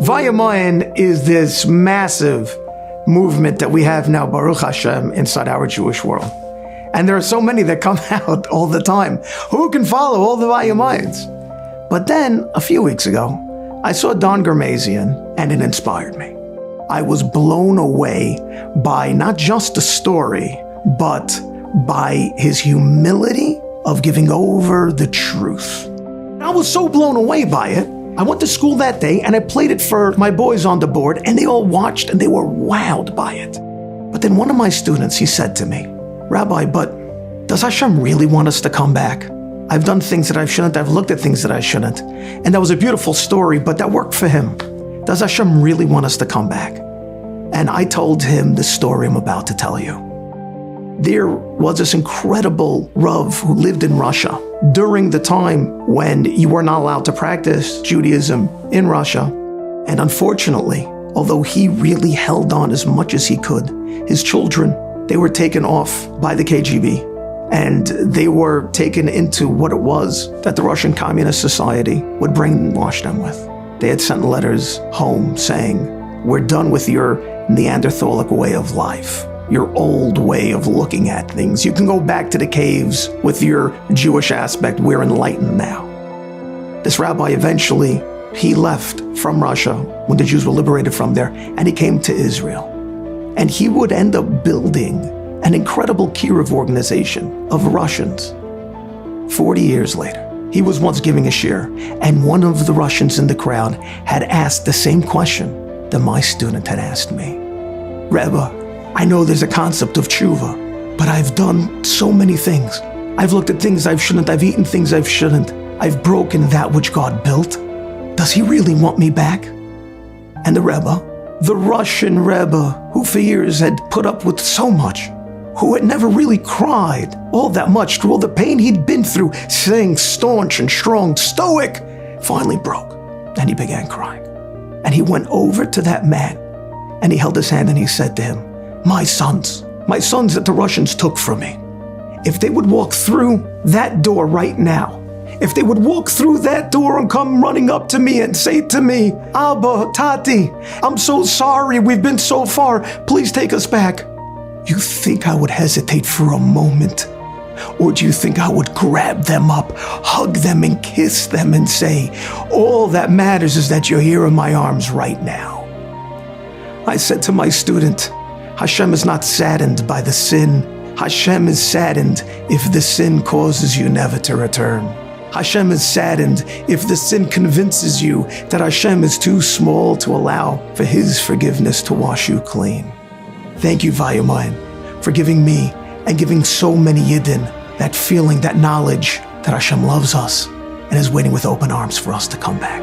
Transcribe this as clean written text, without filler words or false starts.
Vayimaen is this massive movement that we have now, Baruch Hashem, inside our Jewish world. And there are so many that come out all the time. Who can follow all the Vayimaens? But then, a few weeks ago, I saw Don Germazian, and it inspired me. I was blown away by not just the story, but by his humility of giving over the truth. I was so blown away by it. I went to school that day and I played it for my boys on the board, and they all watched and they were wowed by it. But then one of my students, he said to me, "Rabbi, but does Hashem really want us to come back? I've done things that I shouldn't, I've looked at things that I shouldn't." And that was a beautiful story, but that worked for him. Does Hashem really want us to come back? And I told him the story I'm about to tell you. There was this incredible Rav who lived in Russia during the time when you were not allowed to practice Judaism in Russia. And unfortunately, although he really held on as much as he could, his children, they were taken off by the KGB, and they were taken into what it was that the Russian Communist Society would brainwash them with. They had sent letters home saying, "We're done with your Neanderthalic way of life, your old way of looking at things. You can go back to the caves with your Jewish aspect. We're enlightened now." This rabbi eventually, he left from Russia when the Jews were liberated from there, and he came to Israel. And he would end up building an incredible kiruv organization of Russians. 40 years later, he was once giving a shiur, and one of the Russians in the crowd had asked the same question that my student had asked me. "Rebbe, I know there's a concept of tshuva, but I've done so many things. I've looked at things I shouldn't, I've eaten things I shouldn't. I've broken that which God built. Does he really want me back?" And the Rebbe, the Russian Rebbe, who for years had put up with so much, who had never really cried all that much through all the pain he'd been through, staying staunch and strong, stoic, finally broke, and he began crying. And he went over to that man, and he held his hand and he said to him, my sons that the Russians took from me, if they would walk through that door right now, if they would walk through that door and come running up to me and say to me, Abba, Tati, I'm so sorry, we've been so far, please take us back. You think I would hesitate for a moment? Or do you think I would grab them up, hug them and kiss them and say, all that matters is that you're here in my arms right now? I said to my student, Hashem is not saddened by the sin. Hashem is saddened if the sin causes you never to return. Hashem is saddened if the sin convinces you that Hashem is too small to allow for his forgiveness to wash you clean. Thank you, Vayimaen, for giving me and giving so many Yidden that feeling, that knowledge that Hashem loves us and is waiting with open arms for us to come back.